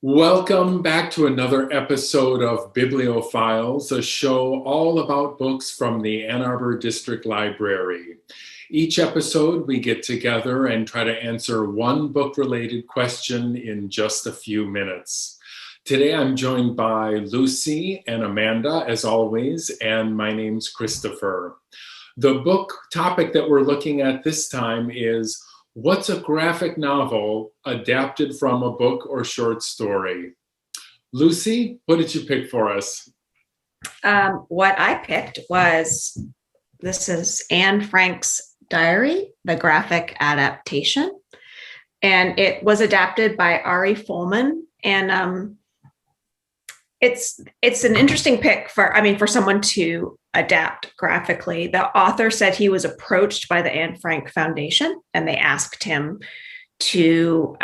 Welcome back to another episode of Bibliophiles, a show all about books from the Ann Arbor District Library. Each episode, we get together and try to answer one book-related question in just a few minutes. Today, I'm joined by Lucy and Amanda, as always, and my name's Christopher. The book topic that we're looking at this time is what's a graphic novel adapted from a book or short story? Lucy, what did you pick for us? What I picked was, this is Anne Frank's diary, the graphic adaptation. And it was adapted by Ari Folman. And it's an interesting pick for someone to adapt graphically. The author said he was approached by the Anne Frank Foundation and they asked him to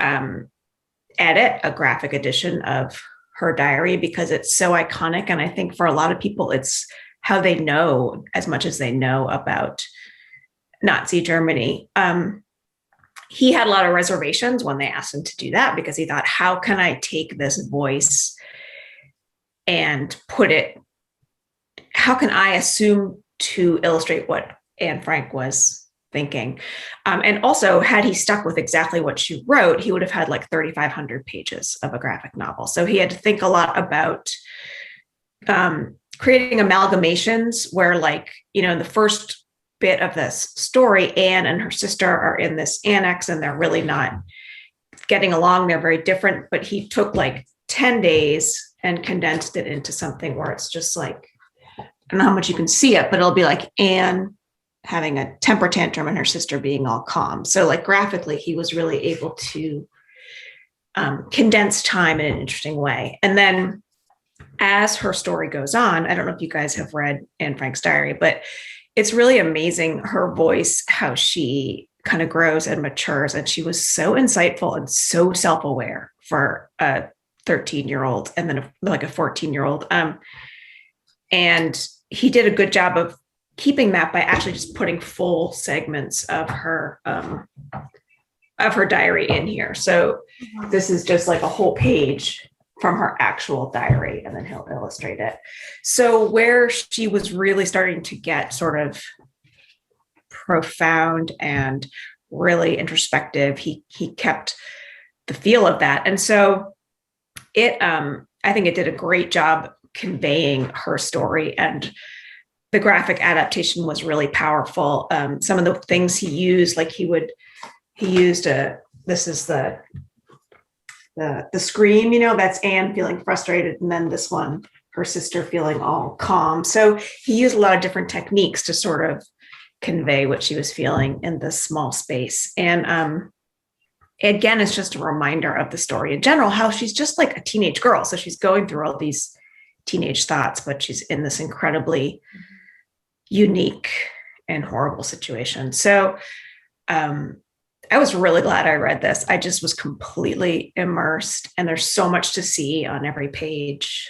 edit a graphic edition of her diary because it's so iconic. And I think for a lot of people, it's how they know as much as they know about Nazi Germany. He had a lot of reservations when they asked him to do that because he thought, how can I take this voice and put it, how can I assume to illustrate what Anne Frank was thinking? And also, had he stuck with exactly what she wrote, he would have had like 3,500 pages of a graphic novel. So he had to think a lot about creating amalgamations where, like, in the first bit of this story, Anne and her sister are in this annex and they're really not getting along. They're very different, but he took like 10 days and condensed it into something where it's just like, I don't know how much you can see it, but it'll be like Anne having a temper tantrum and her sister being all calm. So like graphically, he was really able to condense time in an interesting way. And then as her story goes on, I don't know if you guys have read Anne Frank's diary, but it's really amazing her voice, how she kind of grows and matures. And she was so insightful and so self-aware for a 13-year-old and then like a 14-year-old. And he did a good job of keeping that by actually just putting full segments of her diary in here. So this is just like a whole page from her actual diary, and then he'll illustrate it. So where she was really starting to get sort of profound and really introspective, he kept the feel of that. And so I think it did a great job conveying her story, and the graphic adaptation was really powerful. Some of the things he used, like he used this is the scream, that's Anne feeling frustrated, and then this one, her sister feeling all calm. So he used a lot of different techniques to sort of convey what she was feeling in this small space. And again, it's just a reminder of the story in general, how she's just like a teenage girl. So she's going through all these teenage thoughts, but she's in this incredibly unique and horrible situation. So I was really glad I read this. I just was completely immersed, and there's so much to see on every page.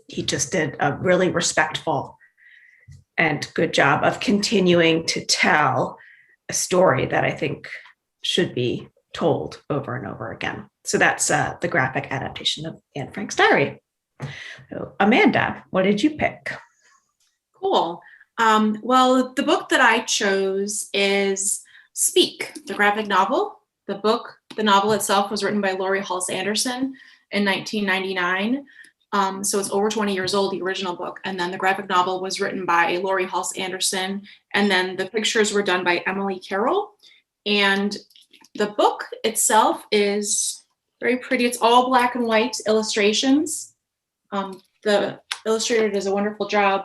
He just did a really respectful and good job of continuing to tell a story that I think should be told over and over again. So that's the graphic adaptation of Anne Frank's diary. So Amanda, what did you pick? Cool. Well, the book that I chose is Speak, the graphic novel. The novel itself was written by Laurie Halse Anderson in 1999. So it's over 20 years old, the original book. And then the graphic novel was written by Laurie Halse Anderson. And then the pictures were done by Emily Carroll. And the book itself is very pretty. It's all black and white illustrations. The illustrator does a wonderful job.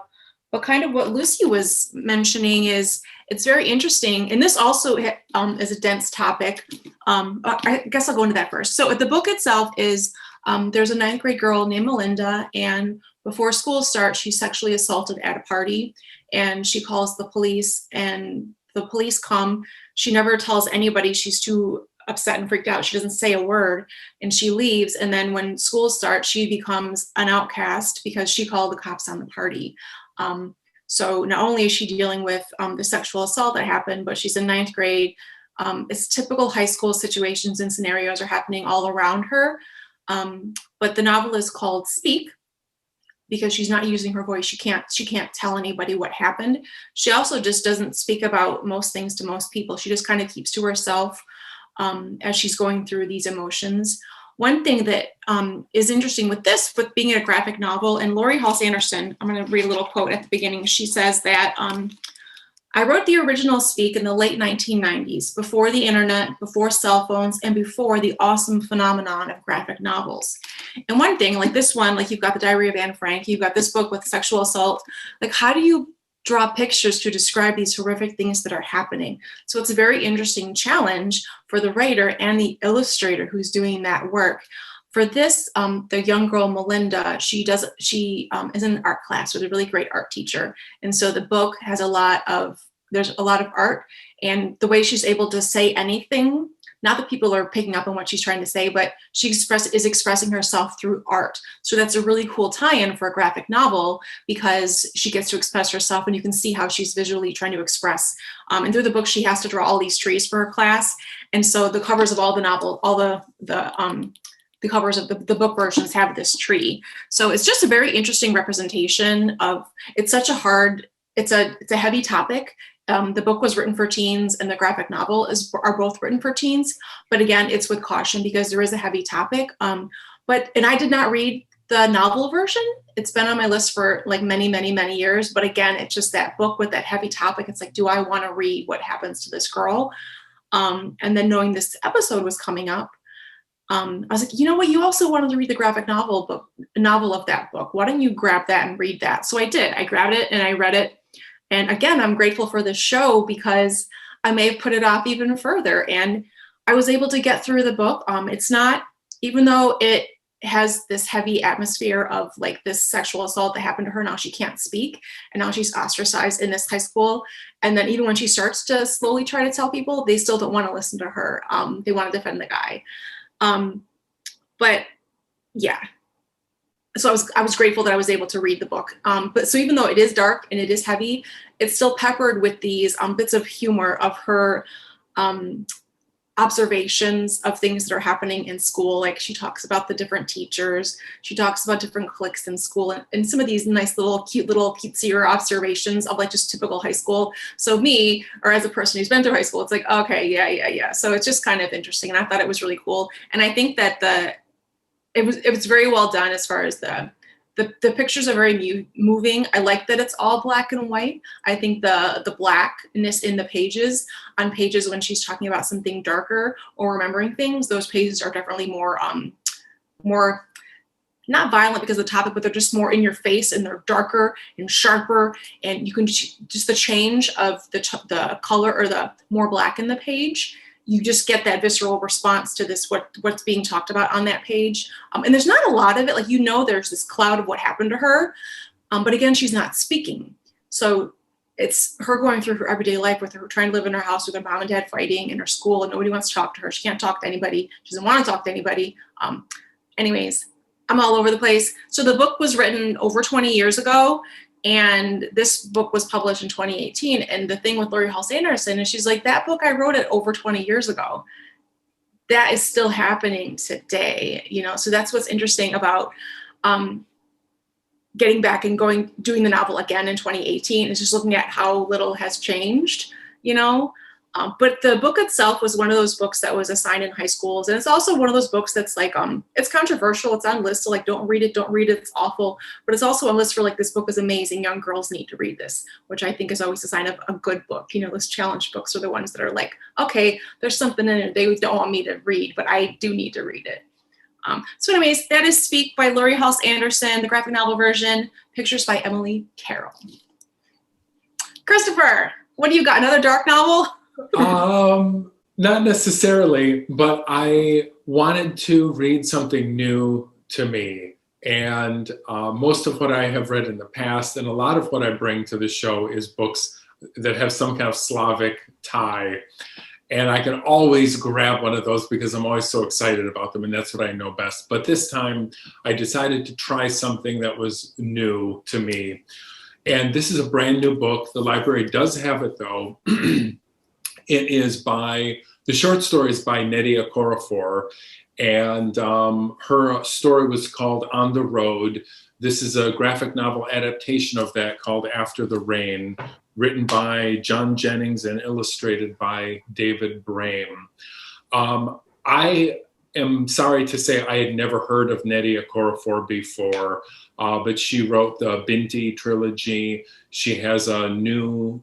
But kind of what Lucy was mentioning is it's very interesting. And this also is a dense topic. I guess I'll go into that first. So the book itself is, there's a 9th grade girl named Melinda, and before school starts, she's sexually assaulted at a party, and she calls the police, and the police come. She never tells anybody. She's too upset and freaked out. She doesn't say a word, and she leaves. And then when school starts, she becomes an outcast because she called the cops on the party. So not only is she dealing with the sexual assault that happened, but she's in ninth grade. It's typical high school situations and scenarios are happening all around her. But the novel is called Speak because she's not using her voice. She can't tell anybody what happened. She also just doesn't speak about most things to most people. She just kind of keeps to herself as she's going through these emotions. One thing that is interesting with being a graphic novel, and Laurie Halse Anderson, I'm going to read a little quote at the beginning. She says that I wrote the original Speak in the late 1990s, before the internet, before cell phones, and before the awesome phenomenon of graphic novels. And one thing, like this one, like you've got the Diary of Anne Frank, you've got this book with sexual assault, like how do you draw pictures to describe these horrific things that are happening? So it's a very interesting challenge for the writer and the illustrator who's doing that work. For this, the young girl, Melinda, she is in an art class with a really great art teacher. And so the book has there's a lot of art, and the way she's able to say anything, not that people are picking up on what she's trying to say, but she is expressing herself through art. So that's a really cool tie-in for a graphic novel because she gets to express herself and you can see how she's visually trying to express. And through the book, she has to draw all these trees for her class. And so the covers of all the novel, all the covers of the book versions have this tree. So it's just a very interesting representation of, it's a heavy topic. The book was written for teens and the graphic novel are both written for teens. But again, it's with caution because there is a heavy topic. And I did not read the novel version. It's been on my list for like many, many, many years. But again, it's just that book with that heavy topic. It's like, do I want to read what happens to this girl? And then knowing this episode was coming up, I was like, you know what? You also wanted to read the graphic novel of that book. Why don't you grab that and read that? So I did. I grabbed it and I read it. And again, I'm grateful for this show because I may have put it off even further. And I was able to get through the book. It's not, even though it has this heavy atmosphere of like this sexual assault that happened to her, now she can't speak. And now she's ostracized in this high school. And then even when she starts to slowly try to tell people, they still don't want to listen to her. They want to defend the guy. But yeah, so I was grateful that I was able to read the book. But so even though it is dark and it is heavy, it's still peppered with these bits of humor of her observations of things that are happening in school. Like she talks about the different teachers, she talks about different cliques in school, and some of these nice little cutesier observations of like just typical high school. So me, or as a person who's been through high school, it's like, okay, yeah. So it's just kind of interesting. And I thought it was really cool. And I think that it was very well done as far as the pictures are very moving. I like that it's all black and white. I think the blackness in the pages, on pages when she's talking about something darker or remembering things, those pages are definitely more not violent because of the topic, but they're just more in your face and they're darker and sharper. And you can just the change of the color or the more black in the page, you just get that visceral response to this, what's being talked about on that page. And there's not a lot of it. Like, there's this cloud of what happened to her. But again, she's not speaking. So it's her going through her everyday life with her trying to live in her house with her mom and dad fighting in her school and nobody wants to talk to her. She can't talk to anybody. She doesn't want to talk to anybody. Anyways, I'm all over the place. So the book was written over 20 years ago. And this book was published in 2018. And the thing with Laurie Halse Anderson is she's like, that book, I wrote it over 20 years ago. That is still happening today, So that's what's interesting about getting back and doing the novel again in 2018 is just looking at how little has changed, But the book itself was one of those books that was assigned in high schools. And it's also one of those books that's like, it's controversial. It's on lists. So like, don't read it. It's awful. But it's also on lists for like, this book is amazing. Young girls need to read this, which I think is always a sign of a good book. Those challenge books are the ones that are like, okay, there's something in it they don't want me to read, but I do need to read it. So anyways, that is Speak by Laurie Halse Anderson, the graphic novel version, pictures by Emily Carroll. Christopher, what do you got? Another dark novel? Not necessarily, but I wanted to read something new to me. And most of what I have read in the past and a lot of what I bring to the show is books that have some kind of Slavic tie. And I can always grab one of those because I'm always so excited about them, and that's what I know best. But this time I decided to try something that was new to me. And this is a brand new book. The library does have it, though. It is by, the short story is by Nnedi Okorafor, and her story was called On the Road. This is a graphic novel adaptation of that called After the Rain, written by John Jennings and illustrated by David Brame. I am sorry to say I had never heard of Nnedi Okorafor before, but she wrote the Binti trilogy. She has a new,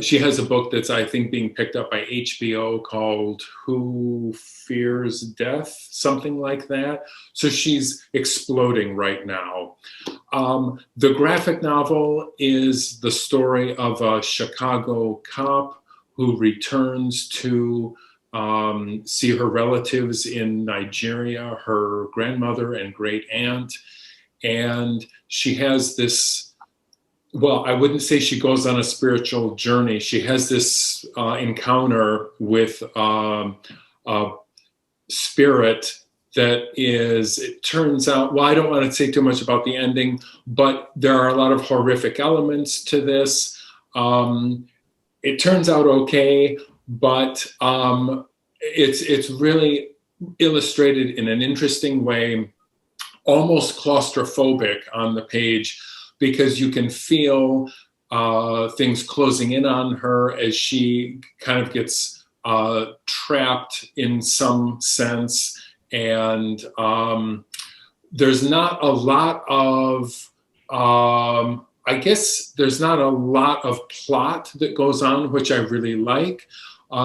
she has a book that's, I think, being picked up by HBO called Who Fears Death, something like that. So she's exploding right now. The graphic novel is the story of a Chicago cop who returns to see her relatives in Nigeria, her grandmother and great aunt. And she has this, well, I wouldn't say she goes on a spiritual journey. She has this encounter with a spirit that is, it turns out, well, I don't want to say too much about the ending, but there are a lot of horrific elements to this. It turns out okay, but it's really illustrated in an interesting way, almost claustrophobic on the page, because you can feel things closing in on her as she kind of gets trapped in some sense. And there's not a lot of, I guess there's not a lot of plot that goes on, which I really like.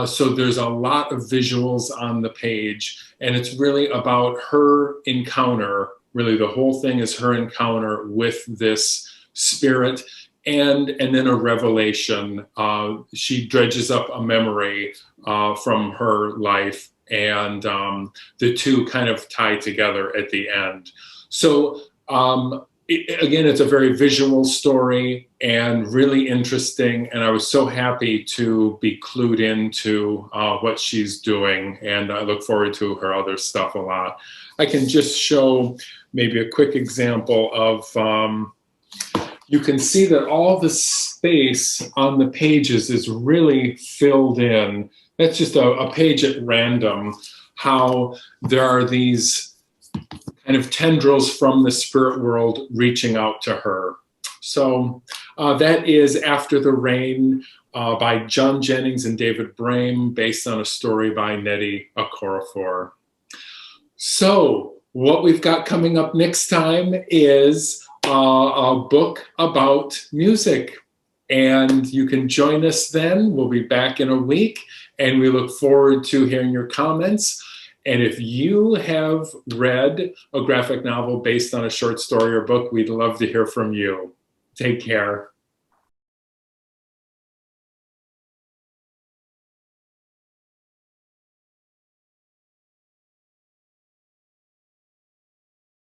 So there's a lot of visuals on the page, and it's really about her encounter. Really, the whole thing is her encounter with this spirit, and then a revelation. She dredges up a memory from her life, and the two kind of tie together at the end. So again, it's a very visual story and really interesting, and I was so happy to be clued into what she's doing, and I look forward to her other stuff a lot. I can just show maybe a quick example of, you can see that all the space on the pages is really filled in. That's just a page at random, how there are these kind of tendrils from the spirit world reaching out to her. So that is After the Rain by John Jennings and David Brame, based on a story by Nnedi Okorafor. So what we've got coming up next time is a book about music. And you can join us then. We'll be back in a week, and we look forward to hearing your comments. And if you have read a graphic novel based on a short story or book, we'd love to hear from you. Take care.